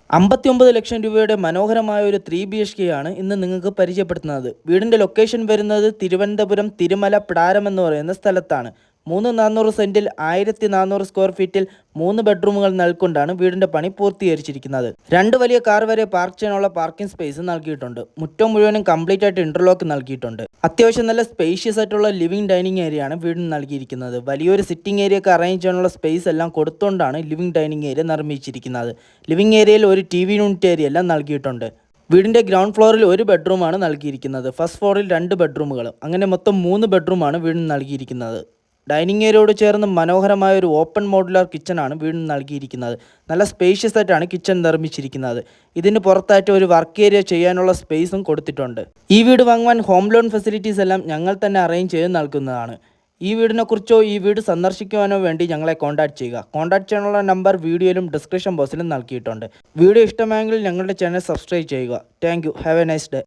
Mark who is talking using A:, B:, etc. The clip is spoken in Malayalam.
A: 59 ലക്ഷം രൂപയുടെ മനോഹരമായ ഒരു 3 BHK ആണ് ഇന്ന് നിങ്ങൾക്ക് പരിചയപ്പെടുത്തുന്നത്. വീടിൻ്റെ ലൊക്കേഷൻ വരുന്നത് തിരുവനന്തപുരം തിരുമല പ്ടാരം എന്ന് പറയുന്ന സ്ഥലത്താണ്. 3,400 സെൻറ്റിൽ 1,400 സ്ക്വയർ ഫീറ്റിൽ 3 ബെഡ്റൂമുകൾ നൽകൊണ്ടാണ് വീടിൻ്റെ പണി പൂർത്തീകരിച്ചിരിക്കുന്നത്. 2 വലിയ കാർ വരെ പാർക്ക് ചെയ്യാനുള്ള പാർക്കിംഗ് സ്പേസ് നൽകിയിട്ടുണ്ട്. മുറ്റം മുഴുവനും കംപ്ലീറ്റ് ആയിട്ട് ഇൻ്റർലോക്ക് നൽകിയിട്ടുണ്ട്. അത്യാവശ്യം നല്ല സ്പേഷ്യസ് ആയിട്ടുള്ള ലിവിംഗ് ഡൈനിങ് ഏരിയ ആണ് വീടിന് നൽകിയിരിക്കുന്നത്. വലിയൊരു സിറ്റിംഗ് ഏരിയ ഒക്കെ അറേഞ്ച് ചെയ്യാനുള്ള സ്പേസ് എല്ലാം കൊടുത്തുകൊണ്ടാണ് ലിവിംഗ് ഡൈനിങ് ഏരിയ നിർമ്മിച്ചിരിക്കുന്നത്. ലിവിംഗ് ഏരിയയിൽ ഒരു TV യൂണിറ്റ് ഏരിയ എല്ലാം നൽകിയിട്ടുണ്ട്. വീടിൻ്റെ ഗ്രൗണ്ട് ഫ്ലോറിൽ ഒരു ബെഡ്റൂമാണ് നൽകിയിരിക്കുന്നത്. ഫസ്റ്റ് ഫ്ലോറിൽ 2 ബെഡ്റൂമുകൾ, അങ്ങനെ മൊത്തം 3 ബെഡ്റൂമാണ് വീടിന് നൽകിയിരിക്കുന്നത്. ഡൈനിങ് ഏരിയയോട് ചേർന്ന് മനോഹരമായ ഒരു ഓപ്പൺ മോഡുലാർ കിച്ചണാണ് വീടിന് നൽകിയിരിക്കുന്നത്. നല്ല സ്പേഷ്യസ് ആയിട്ടാണ് കിച്ചൺ നിർമ്മിച്ചിരിക്കുന്നത്. ഇതിന് പുറത്തായിട്ട് ഒരു വർക്ക് ഏരിയ ചെയ്യാനുള്ള സ്പേസും കൊടുത്തിട്ടുണ്ട്. ഈ വീട് വാങ്ങുവാൻ ഹോം ലോൺ ഫെസിലിറ്റീസ് എല്ലാം ഞങ്ങൾ തന്നെ അറേഞ്ച് ചെയ്ത് നൽകുന്നതാണ്. ഈ വീടിനെക്കുറിച്ചോ ഈ വീട് സന്ദർശിക്കുവാനോ വേണ്ടി ഞങ്ങളെ കോൺടാക്ട് ചെയ്യുക. കോൺടാക്ട് ചെയ്യാനുള്ള നമ്പർ വീഡിയോയിലും ഡിസ്ക്രിപ്ഷൻ ബോക്സിലും നൽകിയിട്ടുണ്ട്. വീഡിയോ ഇഷ്ടമായെങ്കിൽ ഞങ്ങളുടെ ചാനൽ സബ്സ്ക്രൈബ് ചെയ്യുക. Thank you. Have A nice day.